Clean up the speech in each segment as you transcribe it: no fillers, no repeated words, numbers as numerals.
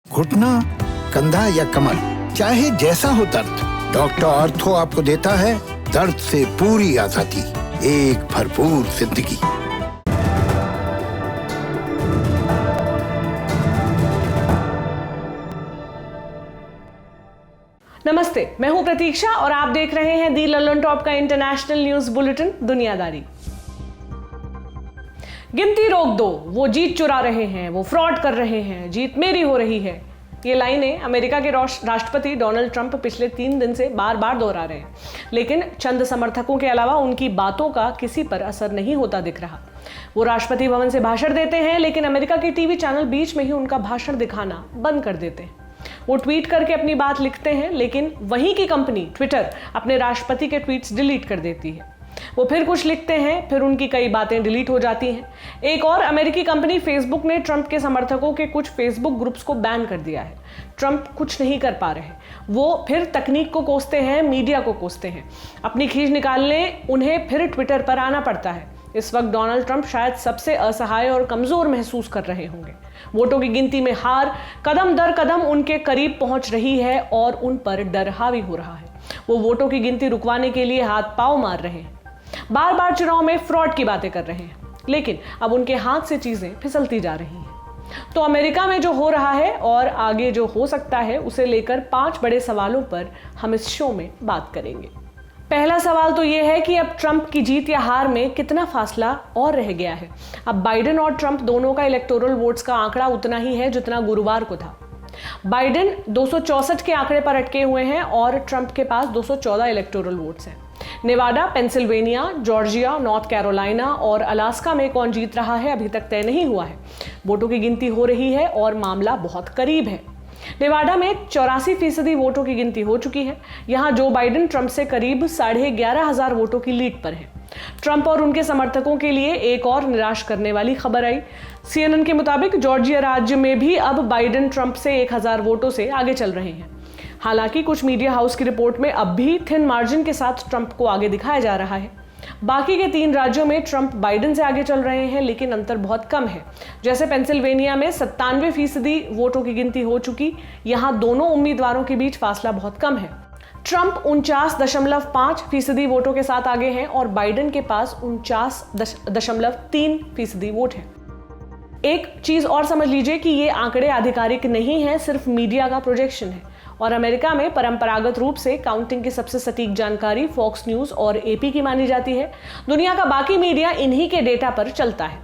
घुटना, कंधा या कमर, चाहे जैसा हो दर्द, डॉक्टर ऑर्थो आपको देता है दर्द से पूरी आजादी, एक भरपूर जिंदगी। नमस्ते, मैं हूं प्रतीक्षा और आप देख रहे हैं दी ललन टॉप का इंटरनेशनल न्यूज बुलेटिन दुनियादारी। गिनती रोक दो, वो जीत चुरा रहे हैं, वो फ्रॉड कर रहे हैं, जीत मेरी हो रही है। ये लाइनें अमेरिका के राष्ट्रपति डोनाल्ड ट्रंप पिछले 3 दिन से बार बार दोहरा रहे हैं, लेकिन चंद समर्थकों के अलावा उनकी बातों का किसी पर असर नहीं होता दिख रहा। वो राष्ट्रपति भवन से भाषण देते हैं, लेकिन अमेरिका के टीवी चैनल बीच में ही उनका भाषण दिखाना बंद कर देते हैं। वो ट्वीट करके अपनी बात लिखते हैं, लेकिन वहीं की कंपनी ट्विटर अपने राष्ट्रपति के ट्वीट्स डिलीट कर देती है। वो फिर कुछ लिखते हैं, फिर उनकी कई बातें डिलीट हो जाती हैं। एक और अमेरिकी कंपनी फेसबुक ने ट्रंप के समर्थकों के कुछ फेसबुक ग्रुप्स को बैन कर दिया है। ट्रंप कुछ नहीं कर पा रहे, वो फिर तकनीक को कोसते हैं, मीडिया को कोसते हैं। अपनी खींच निकालने उन्हें फिर ट्विटर पर आना पड़ता है। इस वक्त डोनाल्ड ट्रंप शायद सबसे असहाय और कमजोर महसूस कर रहे होंगे। वोटों की गिनती में हार कदम दर कदम उनके करीब पहुंच रही है और उन पर डर हावी हो रहा है। वो वोटों की गिनती रुकवाने के लिए हाथ पांव मार रहे हैं, बार बार चुनाव में फ्रॉड की बातें कर रहे हैं, लेकिन अब उनके हाथ से चीजें फिसलती जा रही हैं। तो अमेरिका में जो हो रहा है और आगे जो हो सकता है, उसे लेकर 5 बड़े सवालों पर हम इस शो में बात करेंगे। पहला सवाल तो यह है कि अब ट्रंप की जीत या हार में कितना फासला और रह गया है। अब बाइडेन और ट्रंप दोनों का इलेक्टोरल वोट्स का आंकड़ा उतना ही है जितना गुरुवार को था। बाइडेन 264 के आंकड़े पर अटके हुए हैं और ट्रंप के पास 214 इलेक्टोरल वोट्स हैं। Nevada, Pennsylvania, Georgia, north Carolina और अलास्का में कौन जीत रहा है अभी तक तय नहीं हुआ है। वोटों की गिनती हो रही है और मामला बहुत करीब है। नेवाडा में 84% वोटों की गिनती हो चुकी है। यहां जो बाइडेन ट्रंप से करीब 11,500 वोटों की लीड पर है। ट्रंप और उनके समर्थकों के लिए एक और निराश करने वाली खबर आई। CNN के मुताबिक जॉर्जिया राज्य में भी अब बाइडेन ट्रंप से 1000 वोटों से आगे चल रहे हैं। हालांकि कुछ मीडिया हाउस की रिपोर्ट में अब भी थिन मार्जिन के साथ ट्रंप को आगे दिखाया जा रहा है। बाकी के 3 राज्यों में ट्रंप बाइडेन से आगे चल रहे हैं, लेकिन अंतर बहुत कम है। जैसे पेंसिल्वेनिया में 97% वोटों की गिनती हो चुकी, यहां दोनों उम्मीदवारों के बीच फासला बहुत कम है। ट्रंप 49.5% वोटों के साथ आगे हैं और बाइडेन के पास 49.3% वोट है। एक चीज और समझ लीजिए कि ये आंकड़े आधिकारिक नहीं है, सिर्फ मीडिया का प्रोजेक्शन है। और अमेरिका में परंपरागत रूप से काउंटिंग की सबसे सटीक जानकारी फॉक्स न्यूज और AP की मानी जाती है। दुनिया का बाकी मीडिया इन्हीं के डेटा पर चलता है।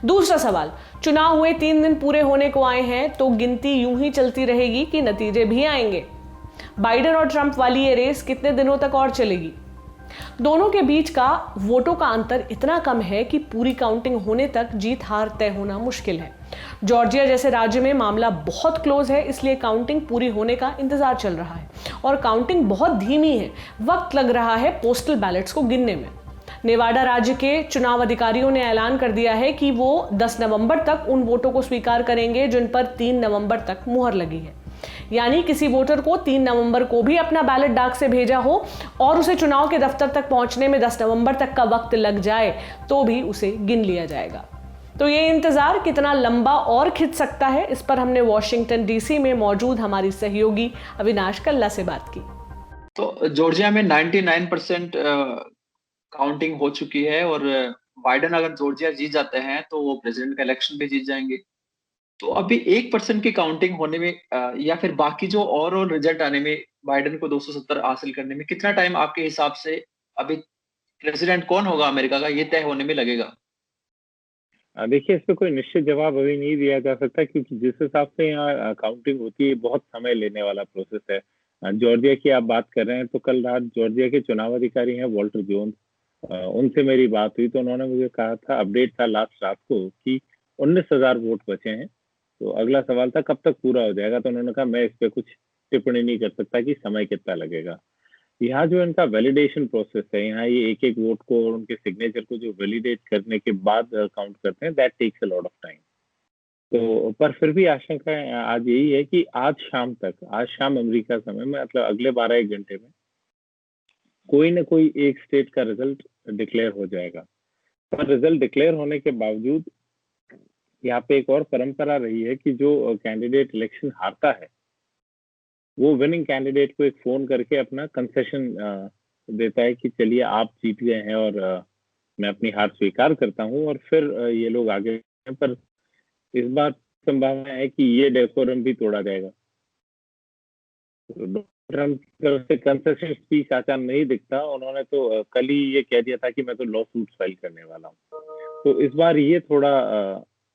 दूसरा सवाल, चुनाव हुए 3 दिन पूरे होने को आए हैं, तो गिनती यूं ही चलती रहेगी कि नतीजे भी आएंगे? बाइडेन और ट्रंप वाली ये रेस कितने दिनों तक और चलेगी? दोनों के बीच का वोटों का अंतर इतना कम है कि पूरी काउंटिंग होने तक जीत हार तय होना मुश्किल है। जॉर्जिया जैसे राज्य में मामला बहुत क्लोज है, इसलिए काउंटिंग पूरी होने का इंतजार चल रहा है और काउंटिंग बहुत धीमी है। वक्त लग रहा है पोस्टल बैलेट्स को गिनने में। नेवाडा राज्य के चुनाव अधिकारियों ने ऐलान कर दिया है कि वो 10 नवंबर तक उन वोटों को स्वीकार करेंगे जिन पर 3 नवंबर तक मुहर लगी है। यानी किसी वोटर को 3 नवंबर को भी अपना बैलेट डाक से भेजा हो और उसे चुनाव के दफ्तर तक पहुंचने में 10 नवंबर तक का वक्त लग जाए, तो भी उसे गिन लिया जाएगा। तो ये इंतजार कितना लंबा और खिंच सकता है, इस पर हमने वॉशिंगटन DC में मौजूद हमारी सहयोगी अविनाश कल्ला से बात की। तो जॉर्जिया में 99% काउंटिंग हो चुकी है और बाइडेन अगर जॉर्जिया जीत जाते हैं तो वो प्रेसिडेंट का इलेक्शन भी जीत जाएंगे। तो अभी 1% की काउंटिंग होने में या फिर बाकी जो ओवरऑल रिजल्ट आने में बाइडेन को 270 हासिल करने में कितना टाइम आपके हिसाब से अभी प्रेसिडेंट कौन होगा अमेरिका का ये तय होने में लगेगा? देखिए, इस पे कोई निश्चित जवाब अभी नहीं दिया जा सकता, क्योंकि जिस हिसाब से यहाँ काउंटिंग होती है, बहुत समय लेने वाला प्रोसेस है। जॉर्जिया की आप बात कर रहे हैं, तो कल रात जॉर्जिया के चुनाव अधिकारी हैं वॉल्टर जोन्स, उनसे मेरी बात हुई तो उन्होंने मुझे कहा था, अपडेट था लास्ट रात को, कि 19,000 वोट बचे हैं। तो अगला सवाल था कब तक पूरा हो जाएगा, तो उन्होंने कहा मैं इस पे कुछ टिप्पणी नहीं कर सकता कि समय कितना लगेगा। यहाँ जो इनका वैलिडेशन प्रोसेस है, यहाँ ये एक-एक वोट को और उनके सिग्नेचर को जो वैलिडेट करने के बाद काउंट करते हैं, that takes a lot of time. तो पर फिर भी आशंका आज यही है कि आज शाम अमेरिका समय में, मतलब अगले 12-1 घंटे में कोई ना कोई एक स्टेट का रिजल्ट डिक्लेयर हो जाएगा। पर रिजल्ट डिक्लेयर होने के बावजूद यहाँ पे एक और परंपरा रही है कि जो कैंडिडेट इलेक्शन हारता है वो विनिंग कैंडिडेट को एक फोन करके अपना कंसेशन देता है कि चलिए आप जीत गए हैं और मैं अपनी हार स्वीकार करता हूँ, और फिर ये लोग आगे हैं। पर इस बार संभावना है कि ये डेकोरम भी तोड़ा जाएगा। ट्रम्प की तरफ से कंसेशन स्पीच आचार नहीं दिखता। उन्होंने तो कल ही ये कह दिया था कि मैं तो लॉ सूट फाइल करने वाला हूँ। तो इस बार ये थोड़ा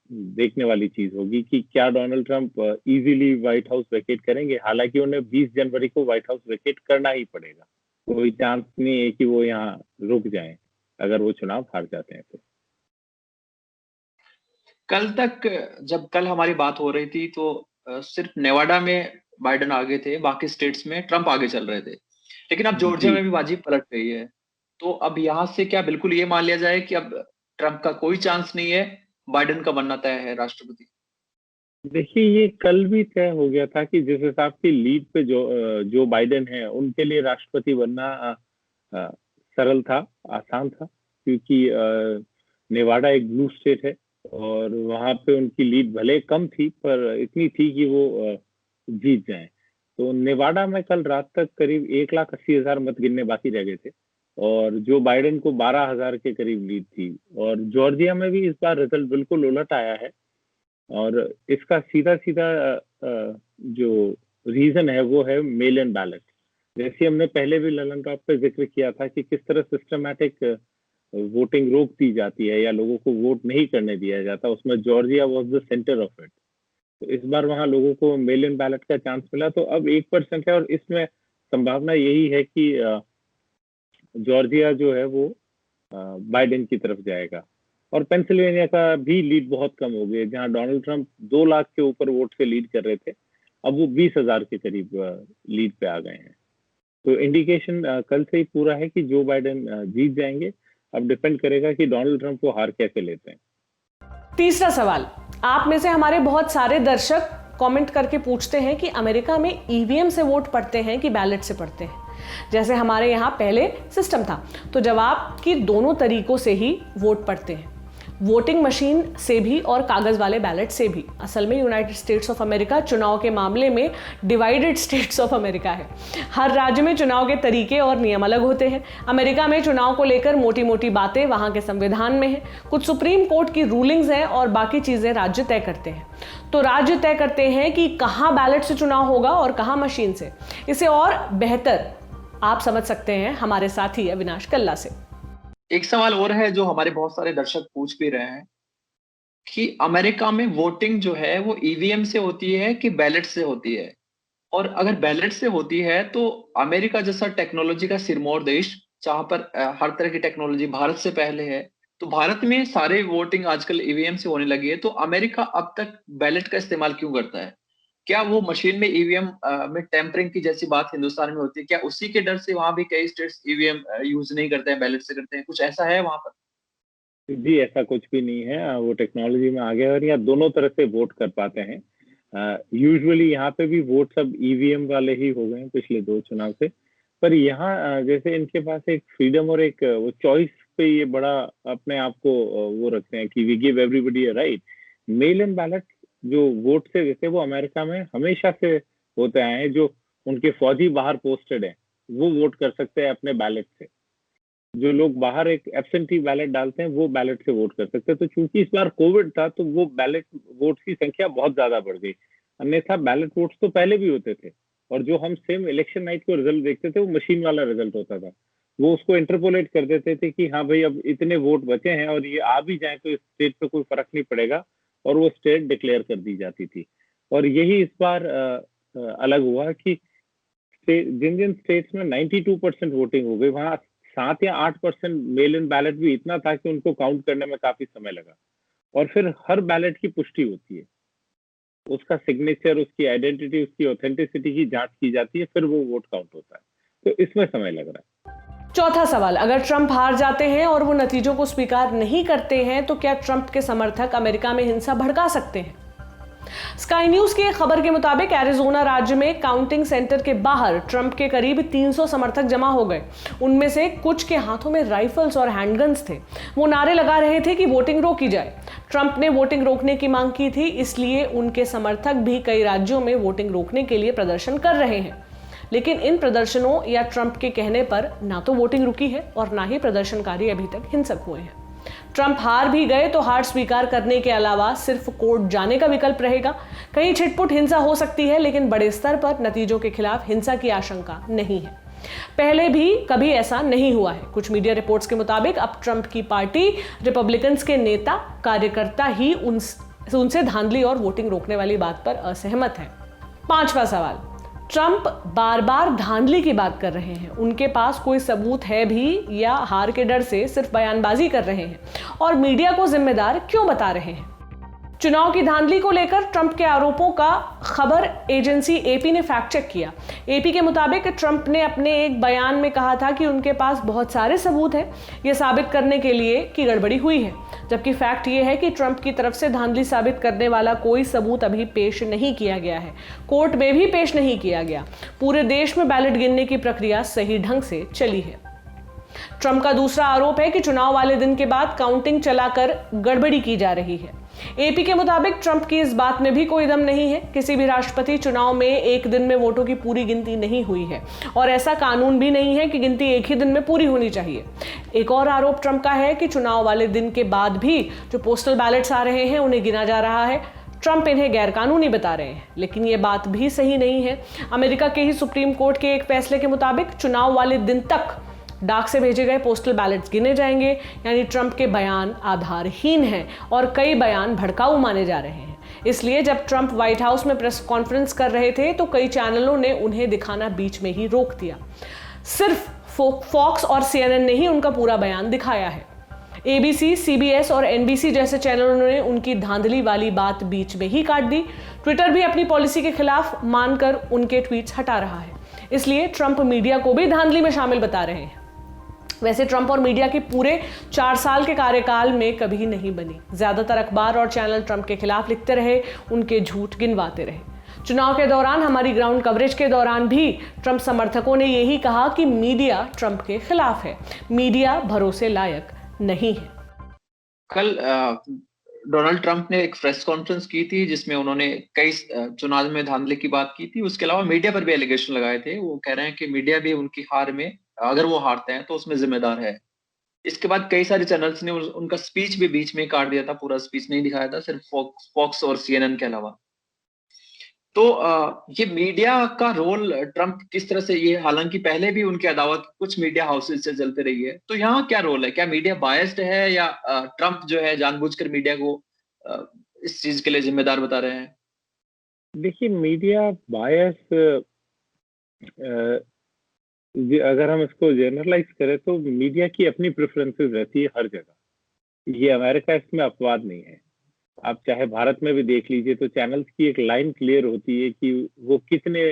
देखने वाली चीज होगी कि क्या Donald Trump easily white house vacate करेंगे। हालांकि उन्हें 20 जनवरी को व्हाइट हाउस वेकेट करना ही पड़ेगा, कोई चांस नहीं है कि वो यहाँ रुक जाएं अगर वो चुनाव हार जाते हैं तो। कल हमारी बात हो रही थी तो सिर्फ नेवाडा में बाइडेन आगे थे, बाकी स्टेट्स में ट्रंप आगे चल रहे थे। लेकिन अब जॉर्जिया में भी बाजी पलट गई है। तो अब यहाँ से क्या बिल्कुल ये मान लिया जाए कि अब ट्रंप का कोई चांस नहीं है, बाइडेन का बनना तय है राष्ट्रपति? देखिए, ये कल भी तय हो गया था कि जिस हिसाब की लीड पे जो बाइडेन है उनके लिए राष्ट्रपति बनना सरल था, आसान था, क्योंकि नेवाडा एक ब्लू स्टेट है और वहां पे उनकी लीड भले कम थी पर इतनी थी कि वो जीत जाए। तो नेवाडा में कल रात तक करीब 1,80,000 मत गिनने बाकी रह गए थे और जो बाइडेन को 12,000 के करीब लीड थी। और जॉर्जिया में भी इस बार रिजल्ट बिल्कुल उलट आया है और इसका सीधा सीधा जो रीजन है वो है मेल इन बैलेट। जैसे हमने पहले भी ललन टॉप पे जिक्र किया था कि किस तरह सिस्टमैटिक वोटिंग रोक दी जाती है या लोगों को वोट नहीं करने दिया जाता, उसमें Georgia was the centre of it. तो इस बार वहां लोगों को मेल इन बैलेट का चांस मिला, तो अब 1% है और इसमें संभावना यही है कि जॉर्जिया जो है वो बाइडेन की तरफ जाएगा। और पेंसिल्वेनिया का भी लीड बहुत कम हो गई, जहां डोनाल्ड ट्रंप 2 लाख के ऊपर वोट से लीड कर रहे थे, अब वो 20,000 के करीब लीड पे आ गए हैं। तो इंडिकेशन कल से ही पूरा है कि जो बाइडेन जीत जाएंगे। अब डिपेंड करेगा कि डोनाल्ड ट्रंप को हार कैसे लेते हैं। तीसरा सवाल, आप में से हमारे बहुत सारे दर्शक कमेंट करके पूछते हैं कि अमेरिका में ईवीएम से वोट पड़ते हैं कि बैलेट से पड़ते हैं, जैसे हमारे यहाँ पहले सिस्टम था। तो जवाब कि दोनों तरीकों से ही वोट पड़ते हैं, वोटिंग मशीन से भी और कागज वाले बैलेट से भी। असल में यूनाइटेड स्टेट्स ऑफ अमेरिका चुनाव के मामले में डिवाइडेड स्टेट्स ऑफ अमेरिका है। हर राज्य में चुनाव के तरीके और नियम अलग होते हैं। अमेरिका में चुनाव को लेकर मोटी मोटी बातें वहां के संविधान में है, कुछ सुप्रीम कोर्ट की रूलिंग्स हैं और बाकी चीजें राज्य तय करते हैं। तो राज्य तय करते हैं कि कहाँ बैलेट से चुनाव होगा और कहाँ मशीन से। इसे और बेहतर आप समझ सकते हैं हमारे साथी अविनाश कल्ला से। एक सवाल और है जो हमारे बहुत सारे दर्शक पूछ भी रहे हैं कि अमेरिका में वोटिंग जो है वो ईवीएम से होती है कि बैलेट से होती है। और अगर बैलेट से होती है तो अमेरिका जैसा टेक्नोलॉजी का सिरमौर देश, जहां पर हर तरह की टेक्नोलॉजी भारत से पहले है, तो भारत में सारे वोटिंग आजकल ईवीएम से होने लगी है। तो अमेरिका अब तक बैलेट का इस्तेमाल क्यों करता है? क्या वो मशीन में ईवीएम में टेम्परिंग की जैसी बात हिंदुस्तान में होती है? क्या उसी के डर से वहां भी कई स्टेट्स ईवीएम यूज नहीं करते हैं, बैलेट से करते हैं? कुछ ऐसा है वहां पर? जी, ऐसा कुछ भी नहीं है। वो टेक्नोलॉजी में आ गया और यहाँ दोनों तरह से वोट कर पाते हैं। यूजुअली यहाँ पे भी वोट सब ईवीएम वाले ही हो गए हैं पिछले 2 चुनाव से। पर यहाँ जैसे इनके पास एक फ्रीडम और एक वो चॉइस पे ये बड़ा अपने आप को वो रखते हैं कि we give everybody a right. Mail in ballot जो वोट से जैसे वो अमेरिका में हमेशा से होते आए हैं। जो उनके फौजी बाहर पोस्टेड है वो वोट कर सकते हैं अपने बैलेट से। जो लोग बाहर एक एब्सेंटी बैलेट डालते हैं वो बैलेट से वोट कर सकते हैं। तो चूंकि इस बार कोविड था तो वो बैलेट वोट की संख्या बहुत ज्यादा बढ़ गई। अन्यथा बैलेट वोट्स तो पहले भी होते थे और जो हम सेम इलेक्शन नाइट को रिजल्ट देखते थे वो मशीन वाला रिजल्ट होता था। वो उसको इंटरपोलेट कर देते थे कि हाँ भाई अब इतने वोट बचे हैं और ये आ भी जाए तो इस स्टेट पे कोई फर्क नहीं पड़ेगा, और वो स्टेट डिक्लेयर कर दी जाती थी। और यही इस बार अलग हुआ कि जिन जिन स्टेट्स में 92% वोटिंग हो गई वहां 7 या 8% मेल इन बैलेट भी इतना था कि उनको काउंट करने में काफी समय लगा। और फिर हर बैलेट की पुष्टि होती है, उसका सिग्नेचर, उसकी आइडेंटिटी, उसकी ऑथेंटिसिटी की जांच की जाती है, फिर वो वोट काउंट होता है। तो इसमें समय लग रहा है। चौथा सवाल, अगर ट्रंप हार जाते हैं और वो नतीजों को स्वीकार नहीं करते हैं तो क्या ट्रंप के समर्थक अमेरिका में हिंसा भड़का सकते हैं? स्काई न्यूज की एक खबर के मुताबिक एरिजोना राज्य में काउंटिंग सेंटर के बाहर ट्रंप के करीब 300 समर्थक जमा हो गए। उनमें से कुछ के हाथों में राइफल्स और हैंडगन्स थे। वो नारे लगा रहे थे कि वोटिंग रोकी जाए। ट्रंप ने वोटिंग रोकने की मांग की थी, इसलिए उनके समर्थक भी कई राज्यों में वोटिंग रोकने के लिए प्रदर्शन कर रहे हैं। लेकिन इन प्रदर्शनों या ट्रंप के कहने पर ना तो वोटिंग रुकी है और ना ही प्रदर्शनकारी अभी तक हिंसक हुए हैं। ट्रंप हार भी गए तो हार स्वीकार करने के अलावा सिर्फ कोर्ट जाने का विकल्प रहेगा। कहीं छिटपुट हिंसा हो सकती है, लेकिन बड़े स्तर पर नतीजों के खिलाफ हिंसा की आशंका नहीं है। पहले भी कभी ऐसा नहीं हुआ है। कुछ मीडिया रिपोर्ट्स के मुताबिक अब ट्रंप की पार्टी रिपब्लिकन्स के नेता कार्यकर्ता ही उनसे धांधली और वोटिंग रोकने वाली बात पर असहमत है। 5वां सवाल, ट्रंप बार बार धांधली की बात कर रहे हैं। उनके पास कोई सबूत है भी या हार के डर से सिर्फ बयानबाजी कर रहे हैं और मीडिया को जिम्मेदार क्यों बता रहे हैं? चुनाव की धांधली को लेकर ट्रंप के आरोपों का खबर एजेंसी एपी ने फैक्ट चेक किया। एपी के मुताबिक ट्रंप ने अपने एक बयान में कहा था कि उनके पास बहुत सारे सबूत हैं यह साबित करने के लिए कि गड़बड़ी हुई है, जबकि फैक्ट यह है कि ट्रंप की तरफ से धांधली साबित करने वाला कोई सबूत अभी पेश नहीं किया गया है। कोर्ट में भी पेश नहीं किया गया। पूरे देश में बैलेट गिनने की प्रक्रिया सही ढंग से चली है। ट्रंप का दूसरा आरोप है कि चुनाव वाले दिन के बाद काउंटिंग चलाकर गड़बड़ी की जा रही है। एपी के मुताबिक ट्रंप की इस बात में भी कोई दम नहीं है। किसी भी राष्ट्रपति चुनाव में एक दिन में वोटों की पूरी गिनती नहीं हुई है और ऐसा कानून भी नहीं है कि गिनती एक ही दिन में पूरी होनी चाहिए। एक और आरोप ट्रंप का है कि चुनाव वाले दिन के बाद भी जो पोस्टल बैलेट्स आ रहे हैं उन्हें गिना जा रहा है। ट्रंप इन्हें गैरकानूनी बता रहे हैं, लेकिन ये बात भी सही नहीं है। अमेरिका के ही सुप्रीम कोर्ट के एक फैसले के मुताबिक चुनाव वाले दिन तक डाक से भेजे गए पोस्टल बैलेट्स गिने जाएंगे। यानी ट्रंप के बयान आधारहीन हैं और कई बयान भड़काऊ माने जा रहे हैं। इसलिए जब ट्रंप व्हाइट हाउस में प्रेस कॉन्फ्रेंस कर रहे थे तो कई चैनलों ने उन्हें दिखाना बीच में ही रोक दिया। सिर्फ फॉक्स और CNN ने ही उनका पूरा बयान दिखाया है। ABC, CBS और NBC जैसे चैनलों ने उनकी धांधली वाली बात बीच में ही काट दी। ट्विटर भी अपनी पॉलिसी के खिलाफ मानकर उनके ट्वीट्स हटा रहा है। इसलिए ट्रंप मीडिया को भी धांधली में शामिल बता रहे हैं। वैसे ट्रंप और मीडिया के पूरे 4 साल के कार्यकाल में कभी नहीं बनी। ज्यादातर अखबार और चैनल ट्रंप के खिलाफ लिखते रहे, उनके झूठ गिनवाते रहे। चुनाव के दौरान हमारी ग्राउंड कवरेज के दौरान भी ट्रंप समर्थकों ने यही कहा कि मीडिया ट्रंप के खिलाफ है, मीडिया भरोसे लायक नहीं है। कल डोनाल्ड ट्रंप ने एक प्रेस कॉन्फ्रेंस की थी जिसमें उन्होंने कई चुनाव में धांधली की बात की थी। उसके अलावा मीडिया पर भी एलिगेशन लगाए थे। वो कह रहे हैं कि मीडिया भी उनकी हार में, अगर वो हारते हैं तो उसमें जिम्मेदार है। इसके बाद कई सारे चैनल्स ने उनका स्पीच भी बीच में काट दिया था, पूरा स्पीच नहीं दिखाया था, सिर्फ फॉक्स और CNN के अलावा। तो ये मीडिया का रोल ट्रंप किस तरह से, ये हालांकि पहले भी उनकी अदावत कुछ मीडिया हाउसेज से चलते रही है, तो यहाँ क्या रोल है? क्या मीडिया बायस्ड है या ट्रंप जो है जानबूझकर मीडिया को इस चीज के लिए जिम्मेदार बता रहे हैं? देखिए, मीडिया बायस, अगर हम इसको जनरलाइज करें तो मीडिया की अपनी प्रेफरेंसेस रहती है हर जगह। ये अमेरिका, इसमें अपवाद नहीं है। आप चाहे भारत में भी देख लीजिए तो चैनल्स की एक लाइन क्लियर होती है कि वो कितने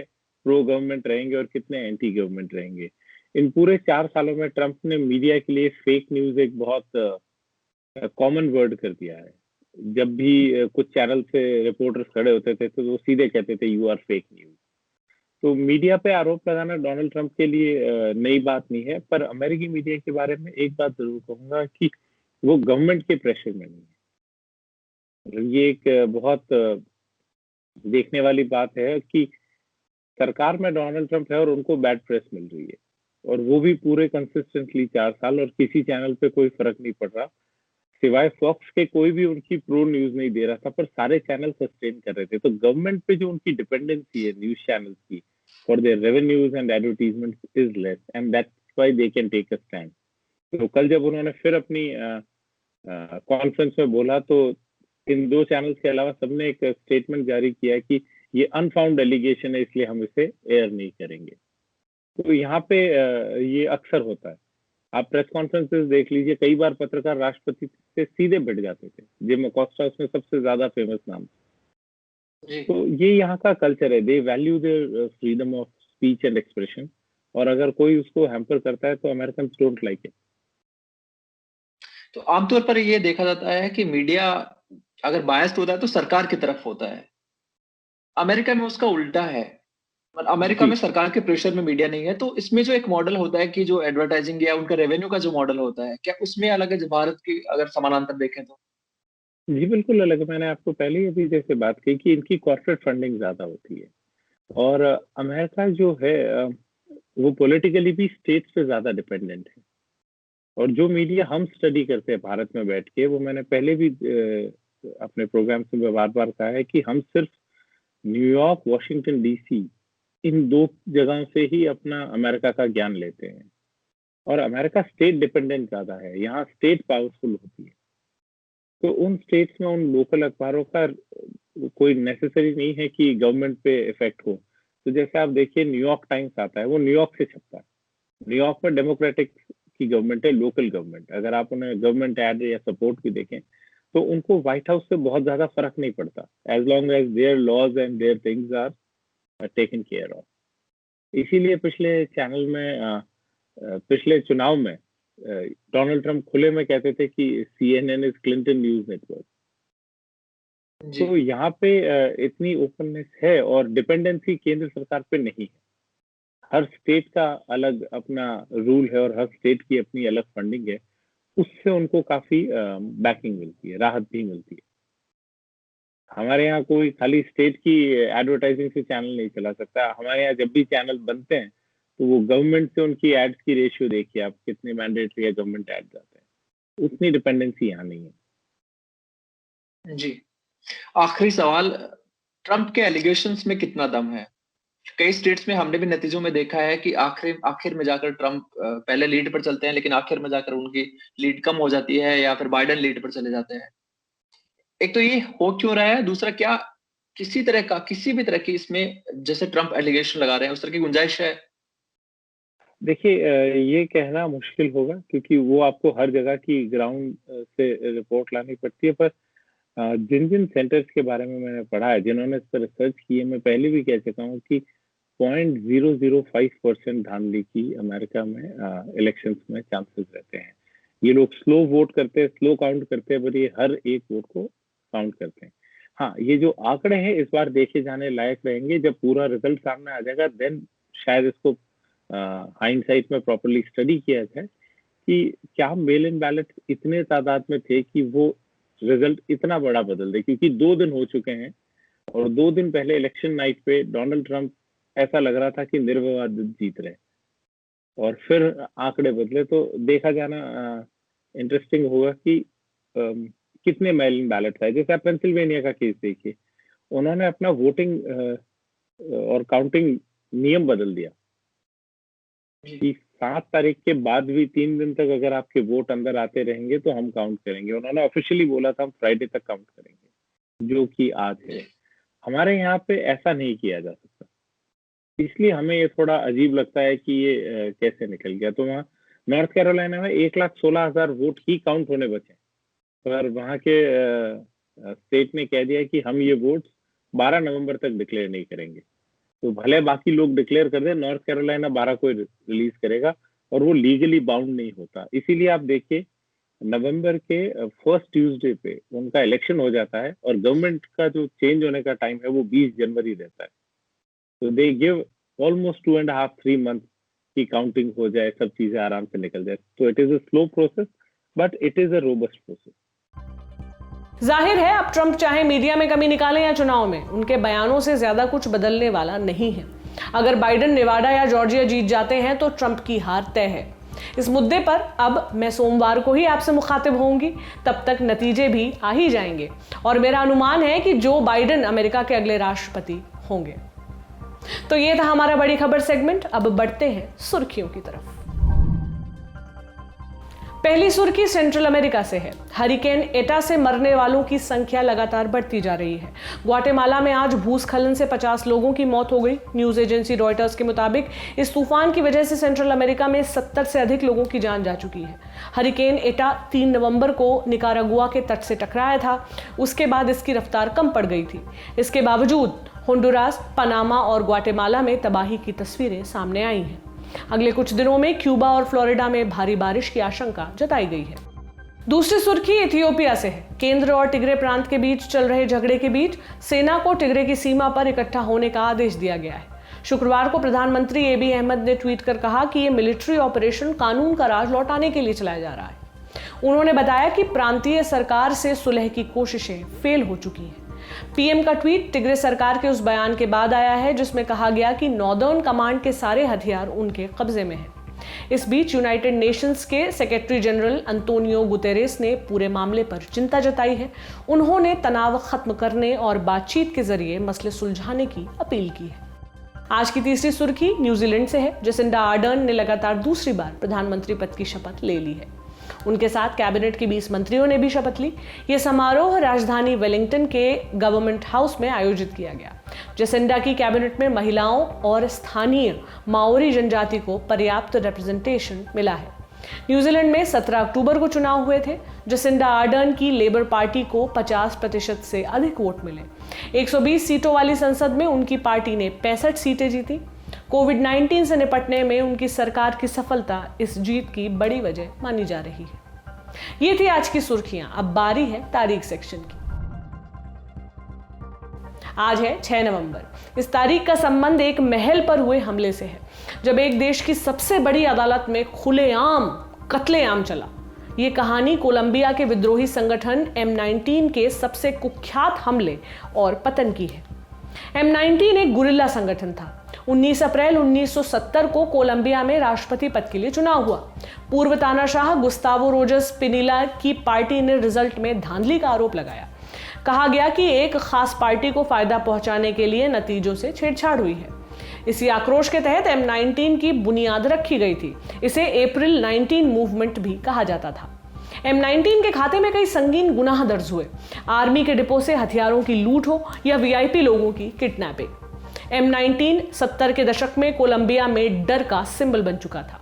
प्रो गवर्नमेंट रहेंगे और कितने एंटी गवर्नमेंट रहेंगे। इन पूरे 4 सालों में ट्रंप ने मीडिया के लिए फेक न्यूज एक बहुत कॉमन वर्ड कर दिया है। जब भी कुछ चैनल से रिपोर्टर्स खड़े होते थे तो वो सीधे कहते थे यू आर फेक न्यूज। तो मीडिया पे आरोप लगाना डोनाल्ड ट्रंप के लिए नई बात नहीं है, पर अमेरिकी मीडिया के बारे में एक बात जरूर कहूंगा कि वो गवर्नमेंट के प्रेशर में नहीं है। ये एक बहुत देखने वाली बात है कि सरकार में डोनाल्ड ट्रंप है और उनको बैड प्रेस मिल रही है, और वो भी पूरे कंसिस्टेंटली 4 साल, और किसी चैनल पे कोई फर्क नहीं पड़ रहा, सिवाय फॉक्स के कोई भी उनकी प्रो न्यूज नहीं दे रहा था, पर सारे चैनल सस्टेन कर रहे थे। तो गवर्नमेंट पे जो उनकी डिपेंडेंसी है न्यूज चैनल्स की for their revenues and advertisement is less, and that's why they can take a stand. तो कल जब उन्होंने फिर अपनी कॉन्फ्रेंस में बोला तो इन 2 चैनल्स के अलावा सबने एक स्टेटमेंट जारी किया कि ये अनफाउंड एलिगेशन है, इसलिए हम इसे एयर नहीं करेंगे। तो यहाँ पे ये अक्सर होता है। आप प्रेस कॉन्फ्रेंसेस देख लीजिए, कई बार पत्रकार राष्ट्रपति से सीधे भिड़ जाते थे। जिम अकोस्टा उसमें सबसे ज्यादा फेमस नाम था। तो ये यहाँ का कल्चर है, दे value their freedom of speech and expression, और अगर कोई उसको हैम्पर करता है तो अमेरिकन डोंट लाइक इट। तो आमतौर पर ये देखा जाता है कि मीडिया अगर बायस्ड होता है तो सरकार की तरफ होता है, अमेरिका में उसका उल्टा है। और अमेरिका जी में सरकार के प्रेशर में मीडिया नहीं है, तो इसमें जो एक मॉडल होता है कि जो एडवर्टाइजिंग या उनका रेवेन्यू का जो मॉडल होता है, क्या उसमें अलग है जो भारत की अगर समानांतर देखें तो? जी बिल्कुल अलग है। मैंने आपको पहले ही अभी जैसे बात की कि इनकी कॉर्पोरेट फंडिंग ज्यादा होती है, और अमेरिका जो है वो पॉलिटिकली भी स्टेट्स पे ज्यादा डिपेंडेंट है। और जो मीडिया हम स्टडी करते हैं भारत में बैठ के, वो मैंने पहले भी अपने प्रोग्राम में बार बार कहा है कि हम सिर्फ न्यूयॉर्क, वॉशिंगटन डीसी, इन दो जगहों से ही अपना अमेरिका का ज्ञान लेते हैं। और अमेरिका स्टेट डिपेंडेंट ज्यादा है, यहाँ स्टेट पावरफुल होती है। तो उन स्टेट्स में उन लोकल अखबारों का कोई नेसेसरी नहीं है कि गवर्नमेंट पे इफेक्ट हो। तो जैसे आप देखिए न्यूयॉर्क टाइम्स आता है, वो न्यूयॉर्क से छपता है। न्यूयॉर्क में डेमोक्रेटिक की गवर्नमेंट है, लोकल गवर्नमेंट। अगर आप उन्हें गवर्नमेंट एड या सपोर्ट भी देखें तो उनको व्हाइट हाउस से बहुत ज्यादा फर्क नहीं पड़ता, as long as their laws and their things are taken care of. इसीलिए पिछले चुनाव में डोनाल्ड ट्रंप खुले में कहते थे कि CNN is Clinton news network. जी। तो यहाँ पे इतनी ओपननेस है, और डिपेंडेंसी केंद्र सरकार पे नहीं है। हर स्टेट का अलग अपना रूल है, और हर स्टेट की अपनी अलग फंडिंग है। उससे उनको काफी बैकिंग मिलती है, राहत भी मिलती है। हमारे यहाँ कोई खाली स्टेट की एडवर्टाइजिंग से चैनल नहीं चला सकता। हमारे यहाँ जब भी चैनल बनते हैं तो वो गवर्नमेंट से उनकी एड्स की रेशियो देखिए आप, कितने मैंडेटरी या गवर्नमेंट एड्स आते हैं। उतनी डिपेंडेंसी यहाँ नहीं है। जी। आखिरी सवाल, ट्रंप के एलिगेशंस में कितना दम है? कई स्टेट्स में हमने भी नतीजों में देखा है कि आखिर में जाकर ट्रंप पहले लीड पर चलते हैं, लेकिन आखिर में जाकर उनकी लीड कम हो जाती है, या फिर बाइडेन लीड पर चले जाते हैं। एक तो ये हो क्यों रहा है, दूसरा क्या किसी भी तरह की इसमें जैसे ट्रंप एलिगेशन लगा रहे हैं उस तरह की गुंजाइश है? देखिए ये कहना मुश्किल होगा, क्योंकि वो आपको हर जगह की ग्राउंड से रिपोर्ट लानी पड़ती है। पर जिन जिन सेंटर्स के बारे में मैंने पढ़ा है, जिन्होंने इस पर रिसर्च की है, मैं पहले भी कह चुका हूँ कि 0.005% धांधली की अमेरिका में इलेक्शंस में चांसेस रहते हैं। ये लोग स्लो वोट करते हैं, स्लो काउंट करते हैं, पर ये हर एक वोट को काउंट करते हैं। हाँ, ये जो आंकड़े हैं इस बार देखे जाने लायक रहेंगे। जब पूरा रिजल्ट सामने आ जाएगा देन शायद इसको हाइंडसाइट में प्रॉपर्ली स्टडी किया जाए कि क्या मेल इन बैलेट इतने तादाद में थे कि वो रिजल्ट इतना बड़ा बदल दे। क्योंकि 2 दिन हो चुके हैं, और 2 दिन पहले इलेक्शन नाइट पे डोनाल्ड ट्रंप ऐसा लग रहा था कि निर्विवाद जीत रहे, और फिर आंकड़े बदले। तो देखा जाना इंटरेस्टिंग होगा कि कितने मेल इन बैलेट है। जैसे आप पेंसिल्वेनिया का केस देखिए, उन्होंने अपना वोटिंग और काउंटिंग नियम बदल दिया कि 7 तारीख के बाद भी 3 दिन तक अगर आपके वोट अंदर आते रहेंगे तो हम काउंट करेंगे। उन्होंने ऑफिशियली बोला था हम फ्राइडे तक काउंट करेंगे, जो कि आज है। हमारे यहाँ पे ऐसा नहीं किया जा सकता, इसलिए हमें ये थोड़ा अजीब लगता है कि ये कैसे निकल गया। तो वहाँ नॉर्थ कैरोलिना में 1,16,000 वोट ही काउंट होने बचे, पर वहाँ के स्टेट ने कह दिया कि हम ये वोट 12 नवंबर तक डिक्लेयर नहीं करेंगे। तो भले बाकी लोग डिक्लेयर कर दे, नॉर्थ कैरोलिना 12 को रिलीज करेगा, और वो लीगली बाउंड नहीं होता। इसीलिए आप देखिए नवंबर के फर्स्ट ट्यूसडे पे उनका इलेक्शन हो जाता है, और गवर्नमेंट का जो चेंज होने का टाइम है वो 20 जनवरी रहता है। तो दे गिव ऑलमोस्ट 2.5-3 मंथ की काउंटिंग हो जाए, सब चीजें आराम से निकल जाए। तो it is a slow process, but it is a robust process. जाहिर है अब ट्रंप चाहे मीडिया में कमी निकालें या चुनाव में, उनके बयानों से ज्यादा कुछ बदलने वाला नहीं है। अगर बाइडेन नेवाडा या जॉर्जिया जीत जाते हैं तो ट्रंप की हार तय है। इस मुद्दे पर अब मैं सोमवार को ही आपसे मुखातिब होंगी, तब तक नतीजे भी आ ही जाएंगे, और मेरा अनुमान है कि जो बाइडेन अमेरिका के अगले राष्ट्रपति होंगे। तो ये था हमारा बड़ी खबर सेगमेंट। अब बढ़ते हैं सुर्खियों की तरफ। पहली सुर्खी सेंट्रल अमेरिका से है। हरिकेन एटा से मरने वालों की संख्या लगातार बढ़ती जा रही है। ग्वाटेमाला में आज भूस्खलन से 50 लोगों की मौत हो गई। न्यूज एजेंसी रॉयटर्स के मुताबिक इस तूफान की वजह से सेंट्रल अमेरिका में 70 से अधिक लोगों की जान जा चुकी है। हरिकेन एटा 3 नवंबर को निकारागुआ के तट से टकराया था। उसके बाद इसकी रफ्तार कम पड़ गई थी। इसके बावजूद होंडुरास, पनामा और ग्वाटेमाला में तबाही की तस्वीरें सामने आई हैं। अगले कुछ दिनों में क्यूबा और फ्लोरिडा में भारी बारिश की आशंका जताई गई है। दूसरी सुर्खी इथियोपिया से है। केंद्र और टिग्रे प्रांत के बीच चल रहे झगड़े के बीच सेना को टिग्रे की सीमा पर इकट्ठा होने का आदेश दिया गया है। शुक्रवार को प्रधानमंत्री एबी अहमद ने ट्वीट कर कहा कि यह मिलिट्री ऑपरेशन कानून का राज लौटाने के लिए चलाया जा रहा है। उन्होंने बताया कि प्रांतीय सरकार से सुलह की कोशिशें फेल हो चुकी हैं। पीएम का ट्वीट टिग्रे सरकार के उस बयान के बाद आया है जिसमें कहा गया कि नॉर्दर्न कमांड के सारे हथियार उनके कब्जे में हैं। इस बीच यूनाइटेड नेशंस के सेक्रेटरी जनरल अंतोनियो गुतेरेस ने पूरे मामले पर चिंता जताई है। उन्होंने तनाव खत्म करने और बातचीत के जरिए मसले सुलझाने की अपील की है। आज की तीसरी सुर्खी न्यूजीलैंड से है। जेसिंडा आर्डर्न ने लगातार दूसरी बार प्रधानमंत्री पद की शपथ ले ली है। उनके साथ कैबिनेट के 20 मंत्रियों ने भी शपथ ली। यह समारोह राजधानी वेलिंगटन के गवर्नमेंट हाउस में आयोजित किया गया। जेसिंडा की कैबिनेट में महिलाओं और स्थानीय माओरी जनजाति को पर्याप्त रिप्रेजेंटेशन मिला है। न्यूजीलैंड में 17 अक्टूबर को चुनाव हुए थे। जेसिंडा आर्डर्न की लेबर पार्टी को 50% से अधिक वोट मिले। 120 सीटों वाली संसद में उनकी पार्टी ने 65 सीटें जीती। कोविड-19 से निपटने में उनकी सरकार की सफलता इस जीत की बड़ी वजह मानी जा रही है। ये थी आज की सुर्खियां। अब बारी है तारीख सेक्शन की। आज है 6 नवंबर। इस तारीख का संबंध एक महल पर हुए हमले से है, जब एक देश की सबसे बड़ी अदालत में खुलेआम कत्लेआम चला। ये कहानी कोलंबिया के विद्रोही संगठन M19 के सबसे कुख्यात हमले और पतन की है। M19 एक गुरिल्ला संगठन था। 19 अप्रैल 1970 को कोलंबिया में राष्ट्रपति पद के लिए चुनाव हुआ। पूर्व तानाशाह गुस्तावो रोजस पिनिला की पार्टी ने रिजल्ट में धांधली का आरोप लगाया। कहा गया कि एक खास पार्टी को फायदा पहुंचाने के लिए नतीजों से छेड़छाड़ हुई है। इसी आक्रोश के तहत M19 की बुनियाद रखी गई थी। इसे अप्रैल 19 मूवमेंट भी कहा जाता था। M19 के खाते में कई संगीन गुनाह दर्ज हुए। आर्मी के डिपो से हथियारों की लूट हो या VIP लोगों की किडनैपिंग। M19 70 के दशक में कोलंबिया में डर का सिंबल बन चुका था।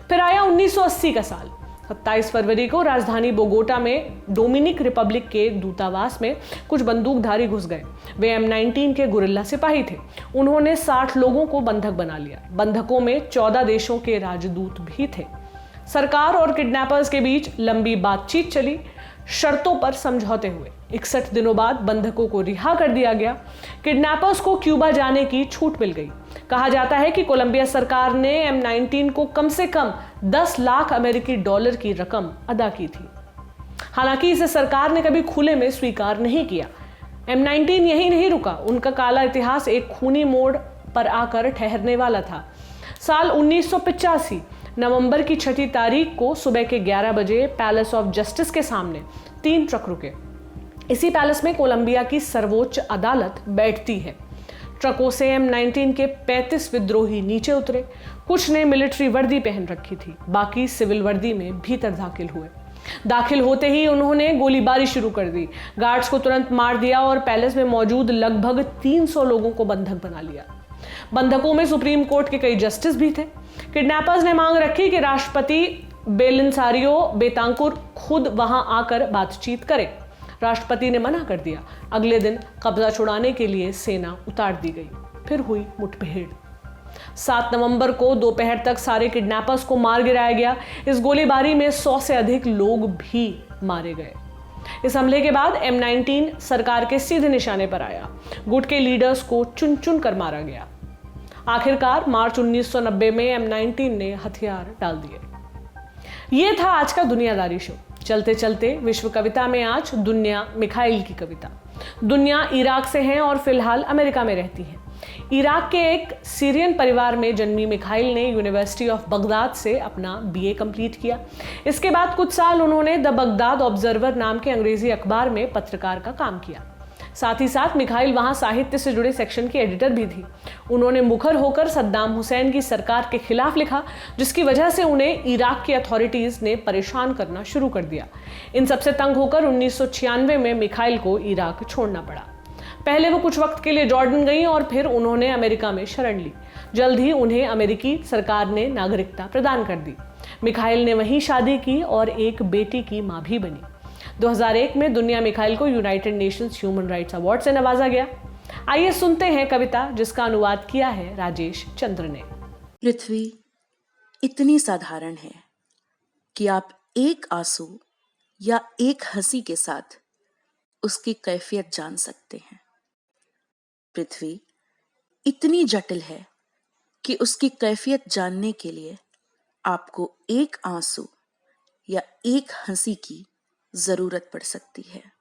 फिर आया 1980 का साल। 27 फरवरी को राजधानी बोगोटा में डोमिनिक रिपब्लिक के दूतावास में कुछ बंदूकधारी घुस गए। वे M19 के गुरिल्ला सिपाही थे। उन्होंने 60 लोगों को बंधक बना लिया। बंधकों में 14 देशों के राजदूत भी थे। सरकार और किडनैपर्स के बीच लंबी बातचीत चली। शर्तों पर समझौते हुए 61 दिनों बाद बंधकों को रिहा कर दिया गया। किडनैपर्स को क्यूबा जाने की छूट मिल गई। कहा जाता है कि कोलंबिया सरकार ने M19 को कम से कम 10 लाख अमेरिकी डॉलर की रकम अदा की थी। हालांकि इसे सरकार ने कभी खुले में स्वीकार नहीं किया। M19 यही नहीं रुका। उनका काला इतिहास एक खूनी मोड़ पर आकर ठहरने वाला था। साल 1985 नवंबर की 6 तारीख को सुबह के 11 बजे पैलेस ऑफ जस्टिस के सामने 3 ट्रक रुके। इसी पैलेस में कोलंबिया की सर्वोच्च अदालत बैठती है। ट्रकों से M19 के 35 विद्रोही नीचे उतरे। कुछ ने मिलिट्री वर्दी पहन रखी थी, बाकी सिविल वर्दी में भीतर दाखिल हुए। दाखिल होते ही उन्होंने गोलीबारी शुरू कर दी। गार्ड्स को तुरंत मार दिया और पैलेस में मौजूद लगभग 300 लोगों को बंधक बना लिया। बंधकों में सुप्रीम कोर्ट के कई जस्टिस भी थे। किडनैपर्स ने मांग रखी कि राष्ट्रपति बेलिसारियो बेतांकुर खुद वहां आकर बातचीत करें। राष्ट्रपति ने मना कर दिया। अगले दिन कब्जा छुड़ाने के लिए सेना उतार दी गई। फिर हुई मुठभेड़। 7 नवंबर को दोपहर तक सारे किडनैपर्स को मार गिराया गया। इस गोलीबारी में 100 से अधिक लोग भी मारे गए। इस हमले के बाद M19 सरकार के सीधे निशाने पर आया। गुट के लीडर्स को चुन चुन कर मारा गया। आखिरकार मार्च 1990 में M19 ने हथियार डाल दिए। ये था आज का दुनियादारी शो। चलते चलते विश्व कविता में आज दुन्या मिखाइल की कविता। दुन्या इराक से हैं और फिलहाल अमेरिका में रहती हैं। इराक के एक सीरियन परिवार में जन्मी मिखाइल ने यूनिवर्सिटी ऑफ बगदाद से अपना BA कंप्लीट किया। इसके बाद कुछ साल उन्होंने द बगदाद ऑब्जर्वर नाम के अंग्रेजी अखबार में पत्रकार का काम किया। साथ ही साथ मिखाइल वहां साहित्य से जुड़े सेक्शन की एडिटर भी थी। उन्होंने मुखर होकर सद्दाम हुसैन की सरकार के खिलाफ लिखा, जिसकी वजह से उन्हें इराक की अथॉरिटीज ने परेशान करना शुरू कर दिया। इन सबसे तंग होकर 1996 में मिखाइल को इराक छोड़ना पड़ा। पहले वो कुछ वक्त के लिए जॉर्डन गई और फिर उन्होंने अमेरिका में शरण ली। जल्द ही उन्हें अमेरिकी सरकार ने नागरिकता प्रदान कर दी। मिखाइल ने वहीं शादी की और एक बेटी की मां भी बनी। 2001 में दुन्या मिखाइल को United Nations human rights award से नवाजा गया। आइए सुनते हैं कविता जिसका अनुवाद किया है राजेश चंद्र ने। पृथ्वी इतनी साधारण है कि आप एक आंसू या एक हंसी के साथ उसकी कैफियत जान सकते हैं। पृथ्वी इतनी जटिल है कि उसकी कैफियत जानने के लिए आपको एक आंसू या एक हंसी की जरूरत पड़ सकती है।